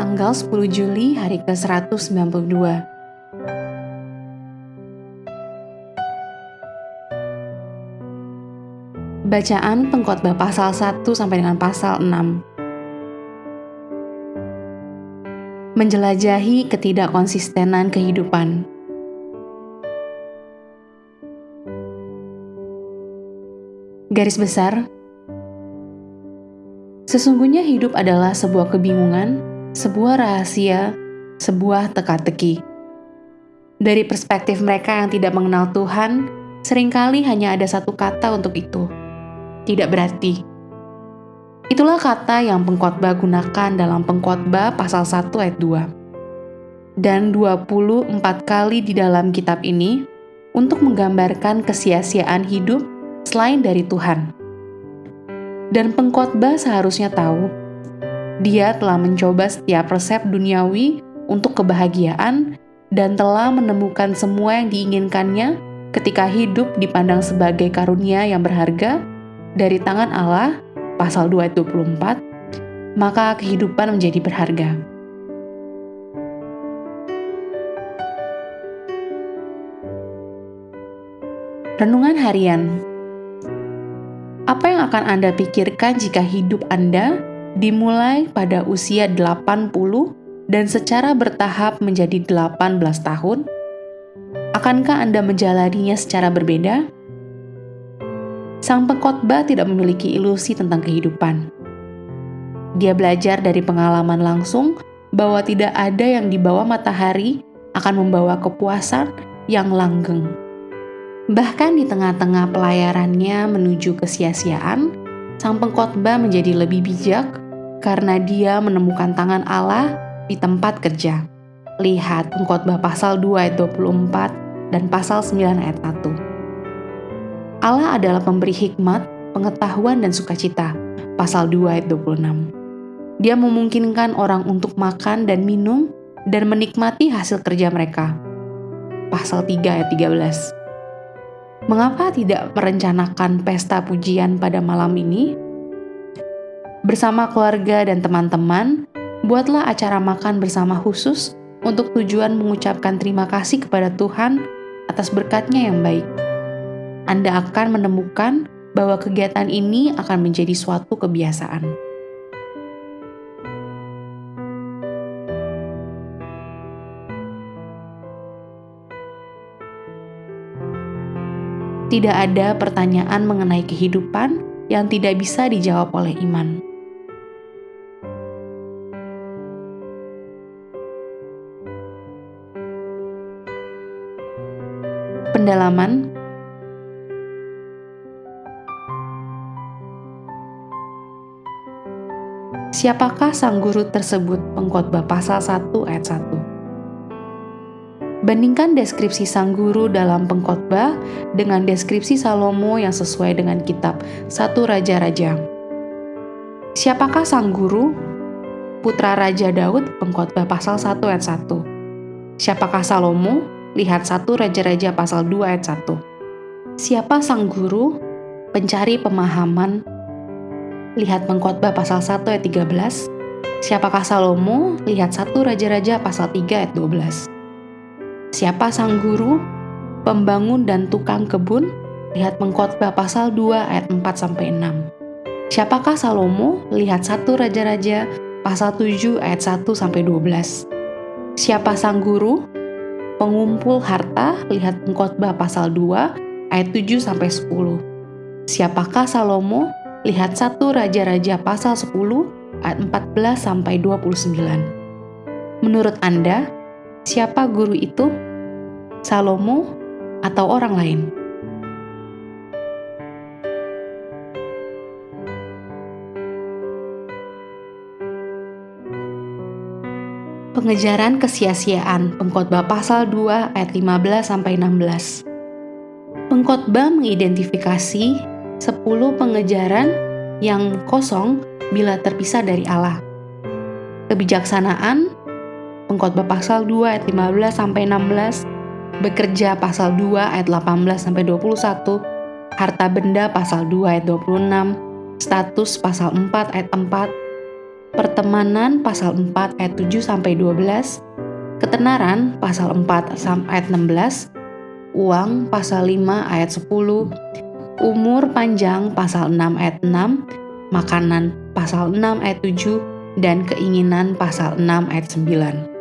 tanggal 10 Juli hari ke-192. Bacaan Pengkhotbah pasal 1 sampai dengan pasal 6. Menjelajahi ketidakkonsistenan kehidupan. Garis besar, sesungguhnya hidup adalah sebuah kebingungan, sebuah rahasia, sebuah teka-teki. Dari perspektif mereka yang tidak mengenal Tuhan, seringkali hanya ada satu kata untuk itu. Tidak berarti. Itulah kata yang pengkhotbah gunakan dalam Pengkhotbah pasal 1 ayat 2. Dan 24 kali di dalam kitab ini untuk menggambarkan kesia-siaan hidup selain dari Tuhan. Dan pengkhotbah seharusnya tahu, dia telah mencoba setiap resep duniawi untuk kebahagiaan dan telah menemukan semua yang diinginkannya ketika hidup dipandang sebagai karunia yang berharga dari tangan Allah, pasal 2 ayat 24, maka kehidupan menjadi berharga. Renungan harian. Apa yang akan Anda pikirkan jika hidup Anda dimulai pada usia 80 dan secara bertahap menjadi 18 tahun? Akankah Anda menjalaninya secara berbeda? Sang pengkhotbah tidak memiliki ilusi tentang kehidupan. Dia belajar dari pengalaman langsung bahwa tidak ada yang di bawah matahari akan membawa kepuasan yang langgeng. Bahkan di tengah-tengah pelayarannya menuju kesia-siaan, sang pengkhotbah menjadi lebih bijak karena dia menemukan tangan Allah di tempat kerja. Lihat Pengkhotbah pasal 2 ayat 24 dan pasal 9 ayat 1. Allah adalah pemberi hikmat, pengetahuan, dan sukacita. Pasal 2 ayat 26. Dia memungkinkan orang untuk makan dan minum dan menikmati hasil kerja mereka. Pasal 3 ayat 13. Mengapa tidak merencanakan pesta pujian pada malam ini? Bersama keluarga dan teman-teman, buatlah acara makan bersama khusus untuk tujuan mengucapkan terima kasih kepada Tuhan atas berkat-Nya yang baik. Anda akan menemukan bahwa kegiatan ini akan menjadi suatu kebiasaan. Tidak ada pertanyaan mengenai kehidupan yang tidak bisa dijawab oleh iman. Pendalaman. Siapakah sang guru tersebut? Pengkhotbah pasal 1 ayat 1. Bandingkan deskripsi sang guru dalam Pengkhotbah dengan deskripsi Salomo yang sesuai dengan kitab 1 Raja-Raja. Siapakah sang guru? Putra Raja Daud, Pengkhotbah pasal 1 ayat 1. Siapakah Salomo? Lihat 1 Raja-Raja pasal 2 ayat 1. Siapa sang guru? Pencari pemahaman. Lihat Pengkhotbah pasal 1 ayat 13. Siapakah Salomo? Lihat 1 Raja-Raja pasal 3 ayat 12. Siapa sang guru? Pembangun dan tukang kebun? Lihat Pengkhotbah pasal 2 ayat 4-6. Siapakah Salomo? Lihat 1 Raja-Raja pasal 7 ayat 1-12. Siapa sang guru? Pengumpul harta? Lihat Pengkhotbah pasal 2 ayat 7-10. Siapakah Salomo? Lihat 1 Raja-Raja pasal 10 ayat 14-29. Menurut Anda, siapa guru itu? Salomo atau orang lain? Pengejaran kesia-siaan. Pengkhotbah pasal 2 ayat 15-16. Pengkhotbah mengidentifikasi 10 pengejaran yang kosong bila terpisah dari Allah. Kebijaksanaan. Pengkhotbah pasal 2 ayat 15-16, bekerja pasal 2 ayat 18-21, harta benda pasal 2 ayat 26, status pasal 4 ayat 4, Pertemanan pasal 4 ayat 7-12, Ketenaran pasal 4 ayat 16, Uang pasal 5 ayat 10, Umur panjang pasal 6 ayat 6, Makanan pasal 6 ayat 7, dan Keinginan pasal 6 ayat 9.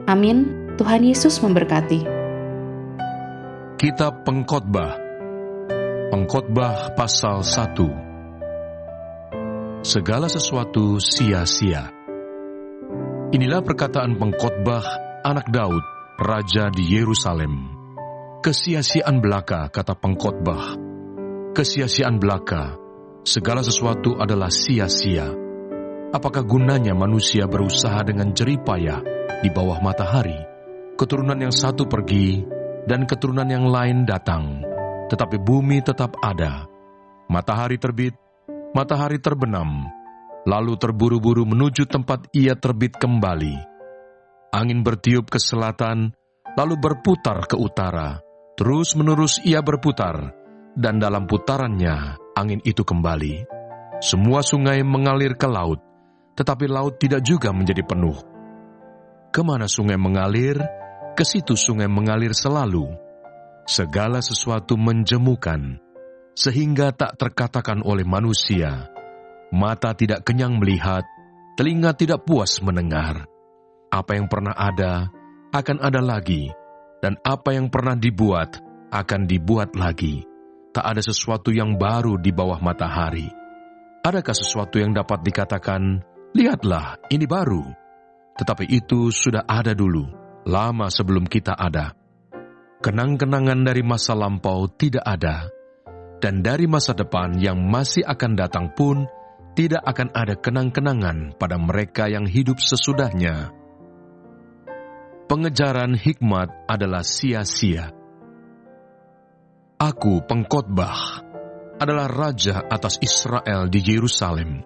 Amin. Tuhan Yesus memberkati. Kitab Pengkhotbah. Pengkhotbah pasal 1. Segala sesuatu sia-sia. Inilah perkataan pengkhotbah anak Daud, raja di Yerusalem. Kesia-siaan belaka, kata pengkhotbah. Kesia-siaan belaka, segala sesuatu adalah sia-sia. Apakah gunanya manusia berusaha dengan jerih payah di bawah matahari? Keturunan yang satu pergi, dan keturunan yang lain datang, tetapi bumi tetap ada. Matahari terbit, matahari terbenam, lalu terburu-buru menuju tempat ia terbit kembali. Angin bertiup ke selatan, lalu berputar ke utara. Terus-menerus ia berputar, dan dalam putarannya angin itu kembali. Semua sungai mengalir ke laut, tetapi laut tidak juga menjadi penuh. Kemana sungai mengalir, ke situ sungai mengalir selalu. Segala sesuatu menjemukan, sehingga tak terkatakan oleh manusia. Mata tidak kenyang melihat, telinga tidak puas mendengar. Apa yang pernah ada, akan ada lagi, dan apa yang pernah dibuat, akan dibuat lagi. Tak ada sesuatu yang baru di bawah matahari. Adakah sesuatu yang dapat dikatakan, lihatlah, ini baru? Tetapi itu sudah ada dulu, lama sebelum kita ada. Kenang-kenangan dari masa lampau tidak ada, dan dari masa depan yang masih akan datang pun, tidak akan ada kenang-kenangan pada mereka yang hidup sesudahnya. Pengejaran hikmat adalah sia-sia. Aku, pengkhotbah, adalah raja atas Israel di Yerusalem.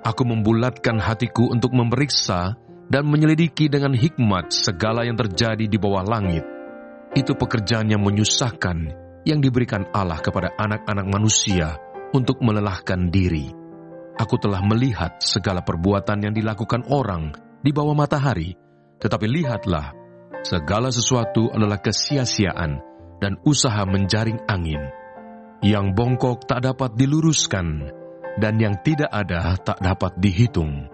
Aku membulatkan hatiku untuk memeriksa dan menyelidiki dengan hikmat segala yang terjadi di bawah langit. Itu pekerjaan yang menyusahkan yang diberikan Allah kepada anak-anak manusia untuk melelahkan diri. Aku telah melihat segala perbuatan yang dilakukan orang di bawah matahari, tetapi lihatlah, segala sesuatu adalah kesia-siaan dan usaha menjaring angin. Yang bongkok tak dapat diluruskan, dan yang tidak ada tak dapat dihitung.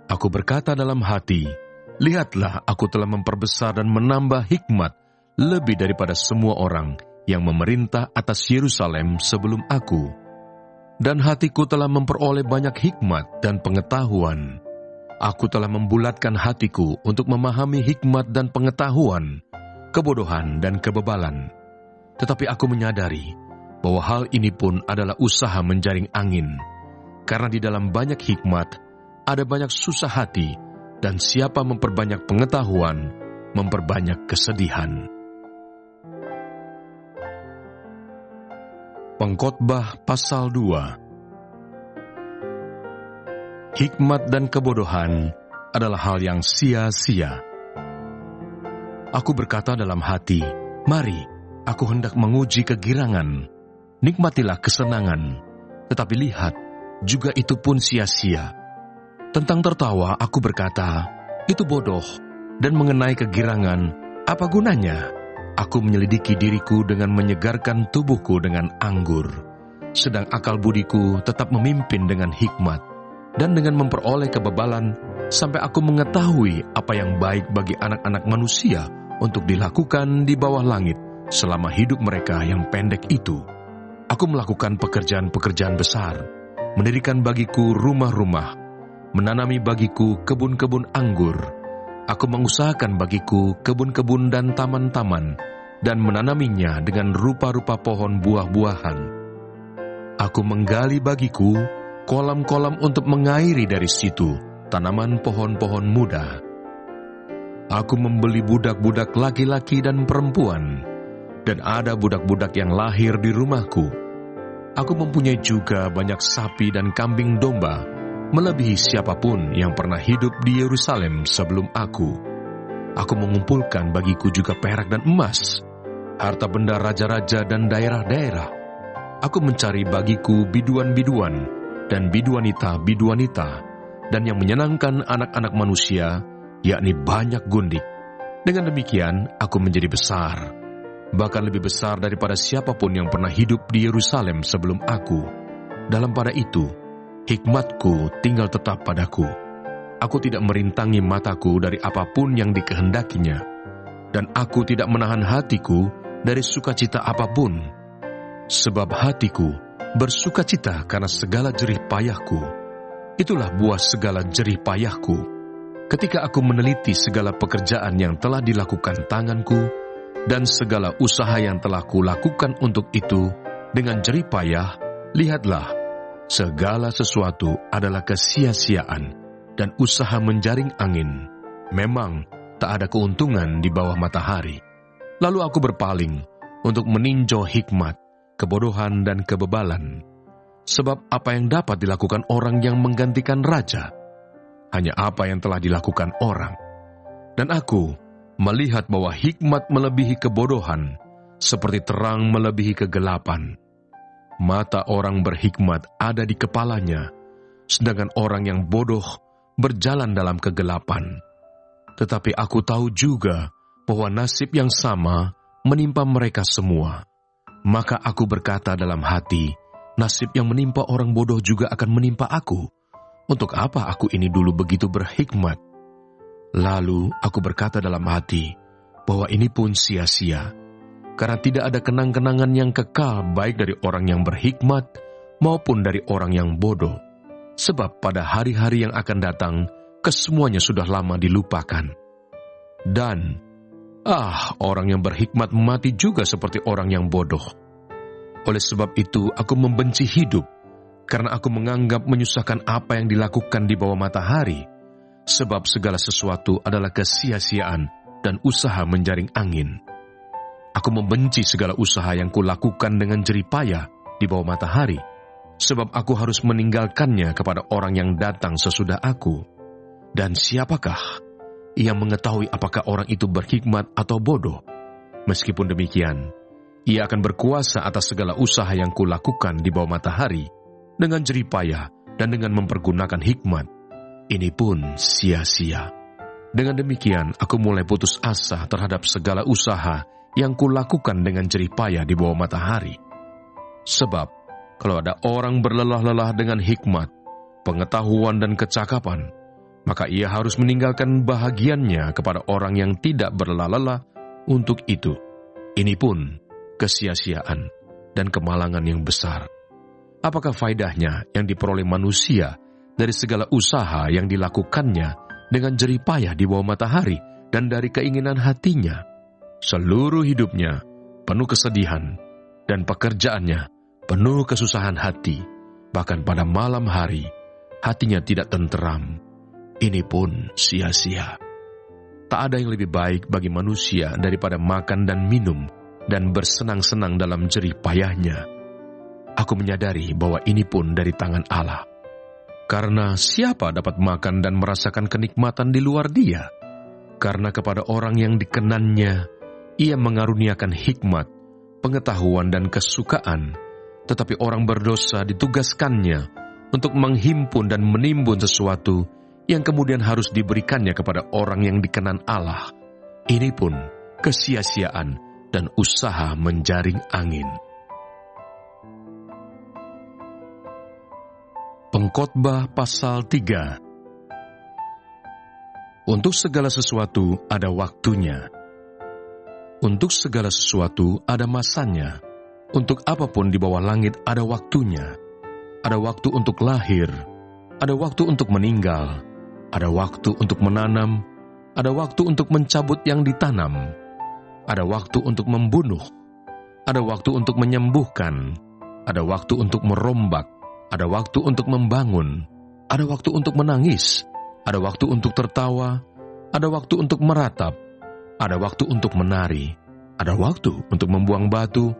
Aku berkata dalam hati, lihatlah, aku telah memperbesar dan menambah hikmat lebih daripada semua orang yang memerintah atas Yerusalem sebelum aku. Dan hatiku telah memperoleh banyak hikmat dan pengetahuan. Aku telah membulatkan hatiku untuk memahami hikmat dan pengetahuan, kebodohan dan kebebalan. Tetapi aku menyadari bahwa hal ini pun adalah usaha menjaring angin, karena di dalam banyak hikmat ada banyak susah hati, dan siapa memperbanyak pengetahuan, memperbanyak kesedihan. Pengkhotbah pasal 2. Hikmat dan kebodohan adalah hal yang sia-sia. Aku berkata dalam hati, mari, aku hendak menguji kegirangan, nikmatilah kesenangan, tetapi lihat, juga itu pun sia-sia. Tentang tertawa, aku berkata, itu bodoh, dan mengenai kegirangan, apa gunanya? Aku menyelidiki diriku dengan menyegarkan tubuhku dengan anggur, sedang akal budiku tetap memimpin dengan hikmat, dan dengan memperoleh kebebalan, sampai aku mengetahui apa yang baik bagi anak-anak manusia untuk dilakukan di bawah langit selama hidup mereka yang pendek itu. Aku melakukan pekerjaan-pekerjaan besar, mendirikan bagiku rumah-rumah, menanami bagiku kebun-kebun anggur. Aku mengusahakan bagiku kebun-kebun dan taman-taman, dan menanaminya dengan rupa-rupa pohon buah-buahan. Aku menggali bagiku kolam-kolam untuk mengairi dari situ tanaman pohon-pohon muda. Aku membeli budak-budak laki-laki dan perempuan, dan ada budak-budak yang lahir di rumahku. Aku mempunyai juga banyak sapi dan kambing domba, melebihi siapapun yang pernah hidup di Yerusalem sebelum aku. Aku mengumpulkan bagiku juga perak dan emas, harta benda raja-raja dan daerah-daerah. Aku mencari bagiku biduan-biduan dan biduanita-biduanita, dan yang menyenangkan anak-anak manusia, yakni banyak gundik. Dengan demikian, aku menjadi besar, bahkan lebih besar daripada siapapun yang pernah hidup di Yerusalem sebelum aku. Dalam pada itu, hikmatku tinggal tetap padaku. Aku tidak merintangi mataku dari apapun yang dikehendakinya, dan aku tidak menahan hatiku dari sukacita apapun. Sebab hatiku bersukacita karena segala jerih payahku. Itulah buah segala jerih payahku, ketika aku meneliti segala pekerjaan yang telah dilakukan tanganku, dan segala usaha yang telah kulakukan untuk itu dengan jerih payah. Lihatlah, segala sesuatu adalah kesia-siaan dan usaha menjaring angin. Memang tak ada keuntungan di bawah matahari. Lalu aku berpaling untuk meninjau hikmat, kebodohan, dan kebebalan. Sebab apa yang dapat dilakukan orang yang menggantikan raja? Hanya apa yang telah dilakukan orang. Dan aku melihat bahwa hikmat melebihi kebodohan, seperti terang melebihi kegelapan. Mata orang berhikmat ada di kepalanya, sedangkan orang yang bodoh berjalan dalam kegelapan. Tetapi aku tahu juga bahwa nasib yang sama menimpa mereka semua. Maka aku berkata dalam hati, nasib yang menimpa orang bodoh juga akan menimpa aku. Untuk apa aku ini dulu begitu berhikmat? Lalu aku berkata dalam hati, bahwa ini pun sia-sia, karena tidak ada kenang-kenangan yang kekal baik dari orang yang berhikmat maupun dari orang yang bodoh. Sebab pada hari-hari yang akan datang, kesemuanya sudah lama dilupakan. Dan, orang yang berhikmat mati juga seperti orang yang bodoh. Oleh sebab itu, aku membenci hidup, karena aku menganggap menyusahkan apa yang dilakukan di bawah matahari, sebab segala sesuatu adalah kesia-siaan dan usaha menjaring angin. Aku membenci segala usaha yang kulakukan dengan jerih payah di bawah matahari, sebab aku harus meninggalkannya kepada orang yang datang sesudah aku. Dan siapakah yang mengetahui apakah orang itu berhikmat atau bodoh? Meskipun demikian, ia akan berkuasa atas segala usaha yang kulakukan di bawah matahari dengan jerih payah dan dengan mempergunakan hikmat. Ini pun sia-sia. Dengan demikian, aku mulai putus asa terhadap segala usaha yang kulakukan dengan jerih payah di bawah matahari. Sebab, kalau ada orang berlelah-lelah dengan hikmat, pengetahuan dan kecakapan, maka ia harus meninggalkan bahagiannya kepada orang yang tidak berlelah-lelah untuk itu. Ini pun kesia-siaan dan kemalangan yang besar. Apakah faedahnya yang diperoleh manusia dari segala usaha yang dilakukannya dengan jerih payah di bawah matahari dan dari keinginan hatinya? Seluruh hidupnya penuh kesedihan, dan pekerjaannya penuh kesusahan hati. Bahkan pada malam hari, hatinya tidak tenteram. Ini pun sia-sia. Tak ada yang lebih baik bagi manusia daripada makan dan minum, dan bersenang-senang dalam jerih payahnya. Aku menyadari bahwa ini pun dari tangan Allah. Karena siapa dapat makan dan merasakan kenikmatan di luar Dia? Karena kepada orang yang dikenannya, Ia mengaruniakan hikmat, pengetahuan, dan kesukaan, tetapi orang berdosa ditugaskannya untuk menghimpun dan menimbun sesuatu yang kemudian harus diberikannya kepada orang yang dikenan Allah. Ini pun kesia-siaan dan usaha menjaring angin. Pengkhotbah pasal 3. Untuk segala sesuatu ada waktunya. Untuk segala sesuatu ada masanya. Untuk apapun di bawah langit ada waktunya. Ada waktu untuk lahir, ada waktu untuk meninggal, ada waktu untuk menanam, ada waktu untuk mencabut yang ditanam, ada waktu untuk membunuh, ada waktu untuk menyembuhkan, ada waktu untuk merombak, ada waktu untuk membangun, ada waktu untuk menangis, ada waktu untuk tertawa, ada waktu untuk meratap, ada waktu untuk menari, ada waktu untuk membuang batu,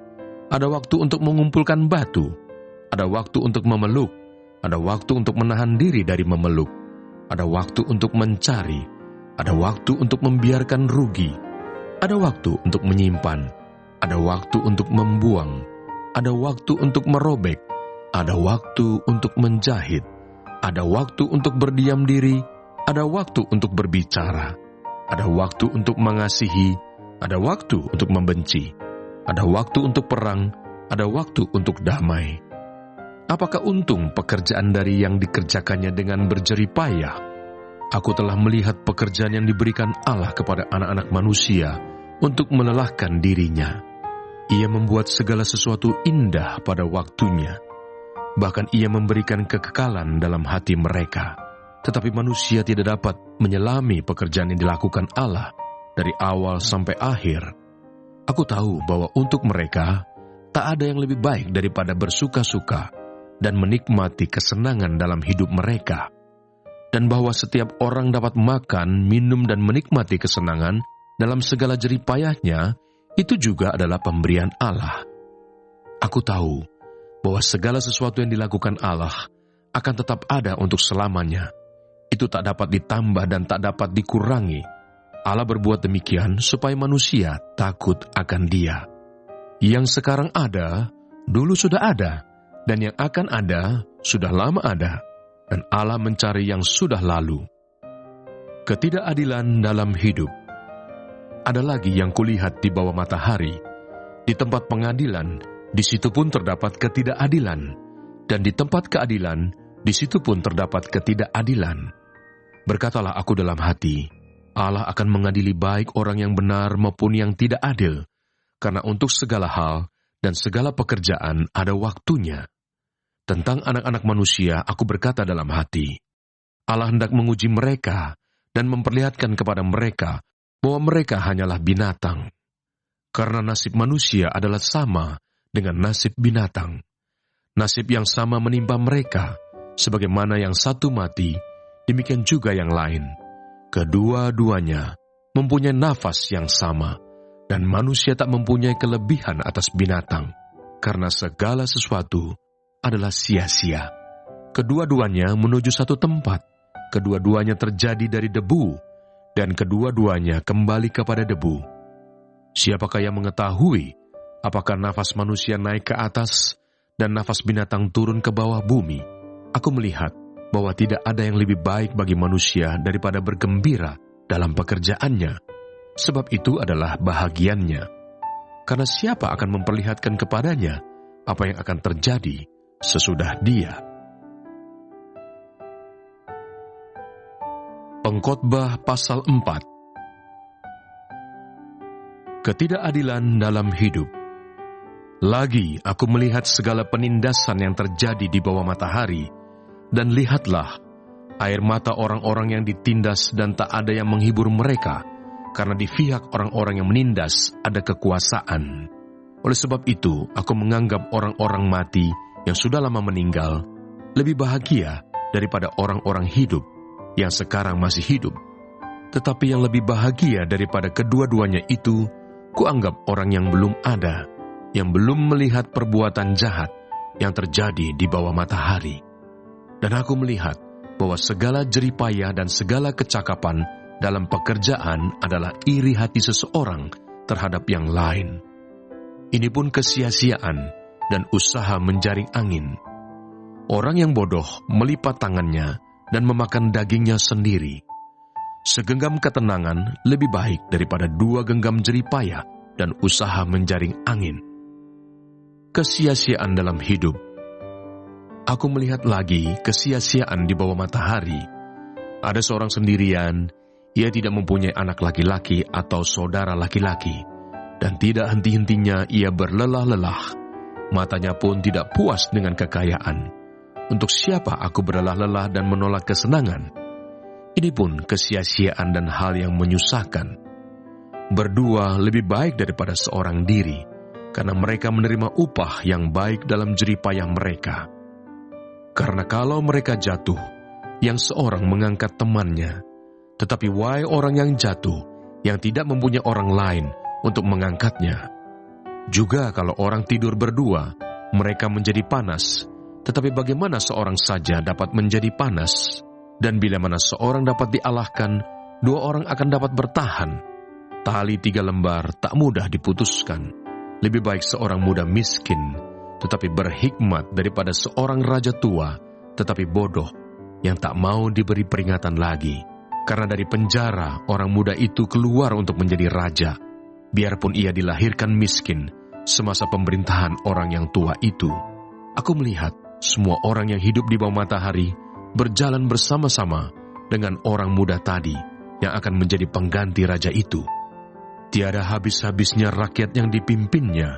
ada waktu untuk mengumpulkan batu, ada waktu untuk memeluk, ada waktu untuk menahan diri dari memeluk, ada waktu untuk mencari, ada waktu untuk membiarkan rugi, ada waktu untuk menyimpan, ada waktu untuk membuang, ada waktu untuk merobek, ada waktu untuk menjahit, ada waktu untuk berdiam diri, ada waktu untuk berbicara, ada waktu untuk mengasihi, ada waktu untuk membenci, ada waktu untuk perang, ada waktu untuk damai. Apakah untung pekerjaan dari yang dikerjakannya dengan berjerih payah? Aku telah melihat pekerjaan yang diberikan Allah kepada anak-anak manusia untuk melelahkan dirinya. Ia membuat segala sesuatu indah pada waktunya. Bahkan ia memberikan kekekalan dalam hati mereka. Tetapi manusia tidak dapat menyelami pekerjaan yang dilakukan Allah dari awal sampai akhir. Aku tahu bahwa untuk mereka, tak ada yang lebih baik daripada bersuka-suka dan menikmati kesenangan dalam hidup mereka. Dan bahwa setiap orang dapat makan, minum, dan menikmati kesenangan dalam segala jerih payahnya, itu juga adalah pemberian Allah. Aku tahu bahwa segala sesuatu yang dilakukan Allah akan tetap ada untuk selamanya. Itu tak dapat ditambah dan tak dapat dikurangi. Allah berbuat demikian supaya manusia takut akan Dia. Yang sekarang ada, dulu sudah ada, dan yang akan ada, sudah lama ada, dan Allah mencari yang sudah lalu. Ketidakadilan dalam hidup. Ada lagi yang kulihat di bawah matahari. Di tempat pengadilan, di situ pun terdapat ketidakadilan. Dan di tempat keadilan, di situ pun terdapat ketidakadilan. Berkatalah aku dalam hati, Allah akan mengadili baik orang yang benar maupun yang tidak adil, karena untuk segala hal dan segala pekerjaan ada waktunya. Tentang anak-anak manusia, aku berkata dalam hati, Allah hendak menguji mereka dan memperlihatkan kepada mereka bahwa mereka hanyalah binatang. Karena nasib manusia adalah sama dengan nasib binatang. Nasib yang sama menimpa mereka, sebagaimana yang satu mati, demikian juga yang lain. Kedua-duanya mempunyai nafas yang sama, dan manusia tak mempunyai kelebihan atas binatang, karena segala sesuatu adalah sia-sia. Kedua-duanya menuju satu tempat, kedua-duanya terjadi dari debu, dan kedua-duanya kembali kepada debu. Siapakah yang mengetahui apakah nafas manusia naik ke atas dan nafas binatang turun ke bawah bumi? Aku melihat bahwa tidak ada yang lebih baik bagi manusia daripada bergembira dalam pekerjaannya, sebab itu adalah bahagiannya. Karena siapa akan memperlihatkan kepadanya apa yang akan terjadi sesudah dia? Pengkhotbah pasal 4. Ketidakadilan dalam hidup. Lagi aku melihat segala penindasan yang terjadi di bawah matahari, dan lihatlah, air mata orang-orang yang ditindas dan tak ada yang menghibur mereka, karena di pihak orang-orang yang menindas ada kekuasaan. Oleh sebab itu, aku menganggap orang-orang mati yang sudah lama meninggal lebih bahagia daripada orang-orang hidup yang sekarang masih hidup. Tetapi yang lebih bahagia daripada kedua-duanya itu, kuanggap orang yang belum ada, yang belum melihat perbuatan jahat yang terjadi di bawah matahari. Dan aku melihat bahwa segala jerih payah dan segala kecakapan dalam pekerjaan adalah iri hati seseorang terhadap yang lain. Ini pun kesia-siaan dan usaha menjaring angin. Orang yang bodoh melipat tangannya dan memakan dagingnya sendiri. Segenggam ketenangan lebih baik daripada 2 genggam jerih payah dan usaha menjaring angin. Kesia-siaan dalam hidup. Aku melihat lagi kesia-siaan di bawah matahari. Ada seorang sendirian, ia tidak mempunyai anak laki-laki atau saudara laki-laki, dan tidak henti-hentinya ia berlelah-lelah. Matanya pun tidak puas dengan kekayaan. Untuk siapa aku berlelah-lelah dan menolak kesenangan? Ini pun kesia-siaan dan hal yang menyusahkan. Berdua lebih baik daripada seorang diri, karena mereka menerima upah yang baik dalam jerih payah mereka. Karena kalau mereka jatuh, yang seorang mengangkat temannya, tetapi wahai orang yang jatuh, yang tidak mempunyai orang lain untuk mengangkatnya. Juga kalau orang tidur berdua, mereka menjadi panas, Tetapi bagaimana seorang saja dapat menjadi panas? Dan bila mana seorang dapat dialahkan, 2 orang akan dapat bertahan. Tali 3 lembar tak mudah diputuskan. Lebih baik seorang muda miskin, tetapi berhikmat, daripada seorang raja tua, tetapi bodoh, yang tak mau diberi peringatan lagi. Karena dari penjara, orang muda itu keluar untuk menjadi raja, biarpun ia dilahirkan miskin, semasa pemerintahan orang yang tua itu. Aku melihat semua orang yang hidup di bawah matahari berjalan bersama-sama dengan orang muda tadi yang akan menjadi pengganti raja itu. Tiada habis-habisnya rakyat yang dipimpinnya,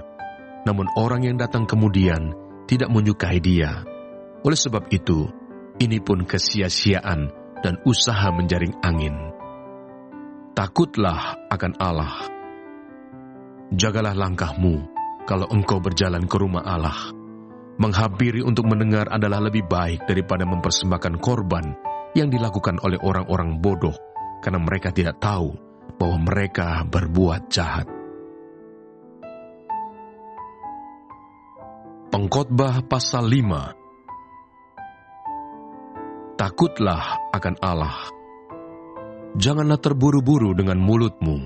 namun orang yang datang kemudian tidak menyukai dia. Oleh sebab itu, ini pun kesia-siaan dan usaha menjaring angin. Takutlah akan Allah. Jagalah langkahmu kalau engkau berjalan ke rumah Allah. Menghampiri untuk mendengar adalah lebih baik daripada mempersembahkan korban yang dilakukan oleh orang-orang bodoh, karena mereka tidak tahu bahwa mereka berbuat jahat. Pengkhotbah pasal 5. Takutlah akan Allah. Janganlah terburu-buru dengan mulutmu,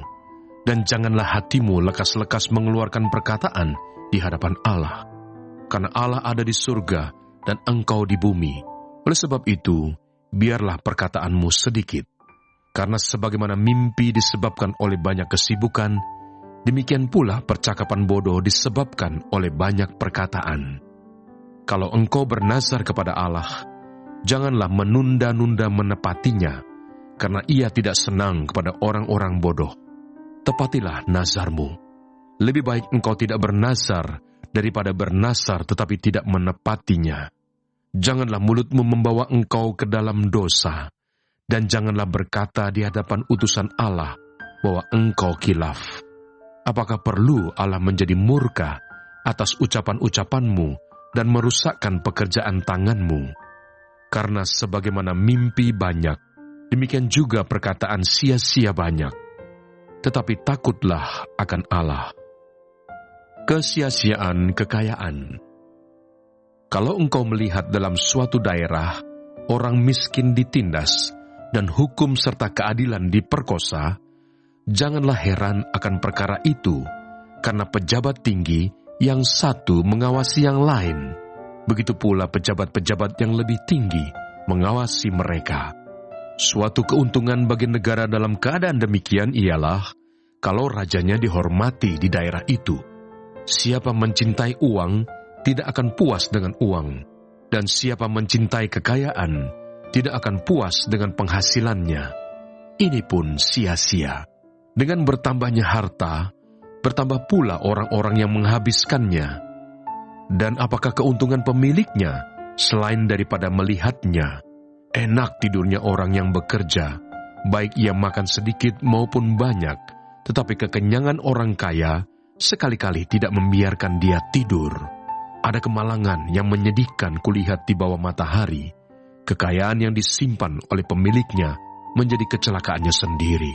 dan janganlah hatimu lekas-lekas mengeluarkan perkataan di hadapan Allah. Karena Allah ada di surga dan engkau di bumi. Oleh sebab itu, biarlah perkataanmu sedikit. Karena sebagaimana mimpi disebabkan oleh banyak kesibukan, demikian pula percakapan bodoh disebabkan oleh banyak perkataan. Kalau engkau bernazar kepada Allah, janganlah menunda-nunda menepatinya, karena ia tidak senang kepada orang-orang bodoh. Tepatilah nazarmu. Lebih baik engkau tidak bernazar daripada bernazar tetapi tidak menepatinya. Janganlah mulutmu membawa engkau ke dalam dosa, dan janganlah berkata di hadapan utusan Allah bahwa engkau khilaf. Apakah perlu Allah menjadi murka atas ucapan-ucapanmu dan merusakkan pekerjaan tanganmu? Karena sebagaimana mimpi banyak, demikian juga perkataan sia-sia banyak. Tetapi takutlah akan Allah. Kesia-siaan kekayaan. Kalau engkau melihat dalam suatu daerah orang miskin ditindas dan hukum serta keadilan diperkosa, janganlah heran akan perkara itu, karena pejabat tinggi yang satu mengawasi yang lain. Begitu pula pejabat-pejabat yang lebih tinggi mengawasi mereka. Suatu keuntungan bagi negara dalam keadaan demikian ialah kalau rajanya dihormati di daerah itu. Siapa mencintai uang tidak akan puas dengan uang, dan siapa mencintai kekayaan tidak akan puas dengan penghasilannya. Ini pun sia-sia. Dengan bertambahnya harta, bertambah pula orang-orang yang menghabiskannya. Dan apakah keuntungan pemiliknya selain daripada melihatnya? Enak tidurnya orang yang bekerja, baik ia makan sedikit maupun banyak, tetapi kekenyangan orang kaya sekali-kali tidak membiarkan dia tidur. Ada kemalangan yang menyedihkan kulihat di bawah matahari. Kekayaan yang disimpan oleh pemiliknya menjadi kecelakaannya sendiri.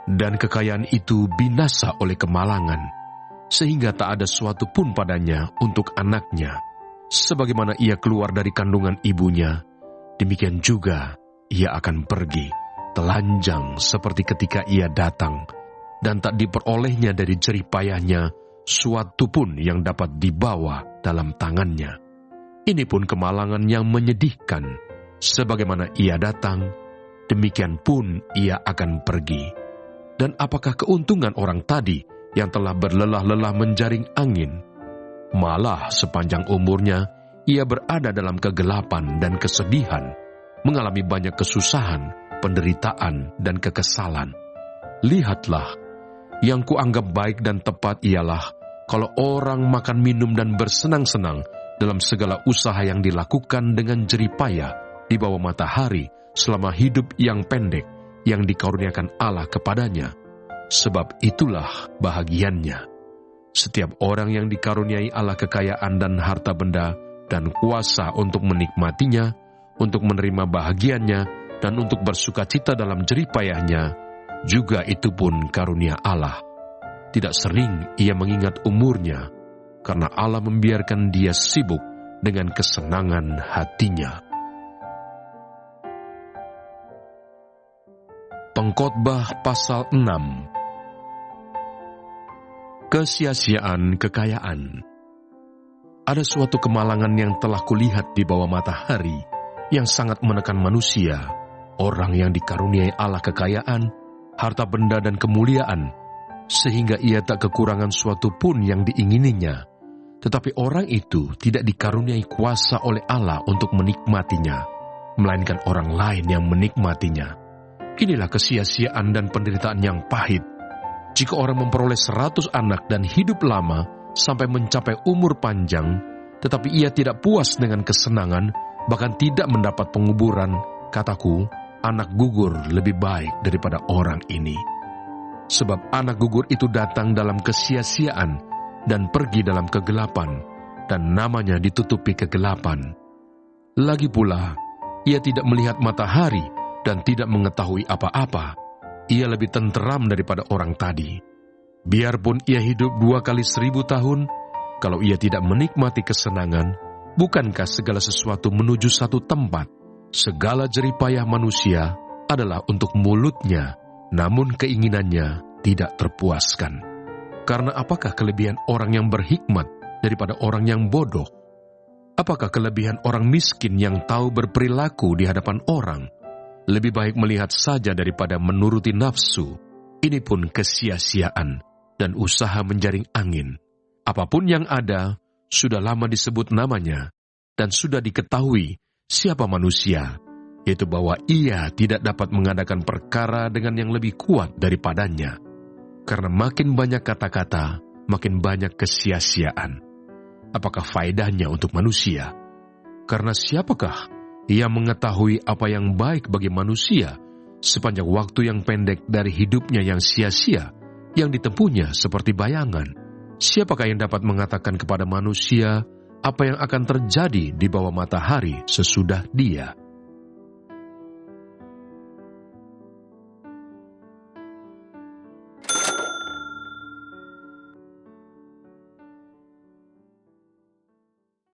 Dan kekayaan itu binasa oleh kemalangan, sehingga tak ada suatu pun padanya untuk anaknya. Sebagaimana ia keluar dari kandungan ibunya, demikian juga ia akan pergi, telanjang seperti ketika ia datang, dan tak diperolehnya dari jerih payahnya suatu pun yang dapat dibawa dalam tangannya. Ini pun kemalangan yang menyedihkan. Sebagaimana ia datang, demikian pun ia akan pergi. Dan apakah keuntungan orang tadi yang telah berlelah-lelah menjaring angin? Malah sepanjang umurnya, ia berada dalam kegelapan dan kesedihan, mengalami banyak kesusahan, penderitaan, dan kekesalan. Lihatlah, yang kuanggap baik dan tepat ialah kalau orang makan minum dan bersenang-senang dalam segala usaha yang dilakukan dengan jerih payah di bawah matahari selama hidup yang pendek yang dikaruniakan Allah kepadanya. Sebab itulah bahagiannya. Setiap orang yang dikaruniai Allah kekayaan dan harta benda dan kuasa untuk menikmatinya, untuk menerima bahagiannya, dan untuk bersukacita dalam jerih payahnya, juga itu pun karunia Allah. Tidak sering ia mengingat umurnya, karena Allah membiarkan dia sibuk dengan kesenangan hatinya. Pengkhotbah pasal 6. Kesia-siaan kekayaan. Ada suatu kemalangan yang telah kulihat di bawah matahari yang sangat menekan manusia, orang yang dikaruniai Allah kekayaan, harta benda dan kemuliaan, sehingga ia tak kekurangan suatu pun yang diingininya. Tetapi orang itu tidak dikaruniai kuasa oleh Allah untuk menikmatinya, melainkan orang lain yang menikmatinya. Inilah kesia-siaan dan penderitaan yang pahit. Jika orang memperoleh 100 anak dan hidup lama sampai mencapai umur panjang, tetapi ia tidak puas dengan kesenangan, bahkan tidak mendapat penguburan, kataku, anak gugur lebih baik daripada orang ini. Sebab anak gugur itu datang dalam kesia-siaan dan pergi dalam kegelapan, dan namanya ditutupi kegelapan. Lagi pula, ia tidak melihat matahari dan tidak mengetahui apa-apa. Ia lebih tenteram daripada orang tadi. Biarpun ia hidup 2 kali 1000 tahun, kalau ia tidak menikmati kesenangan, bukankah segala sesuatu menuju satu tempat? Segala jeripayah manusia adalah untuk mulutnya, namun keinginannya tidak terpuaskan. Karena apakah kelebihan orang yang berhikmat daripada orang yang bodoh? Apakah kelebihan orang miskin yang tahu berperilaku di hadapan orang? Lebih baik melihat saja daripada menuruti nafsu. Ini pun kesia-siaan dan usaha menjaring angin. Apapun yang ada, sudah lama disebut namanya, dan sudah diketahui siapa manusia, yaitu bahwa ia tidak dapat mengadakan perkara dengan yang lebih kuat daripadanya. Karena makin banyak kata-kata, makin banyak kesia-siaan. Apakah faedahnya untuk manusia? Karena siapakah ia mengetahui apa yang baik bagi manusia sepanjang waktu yang pendek dari hidupnya yang sia-sia, yang ditempuhnya seperti bayangan? Siapakah yang dapat mengatakan kepada manusia apa yang akan terjadi di bawah matahari sesudah dia?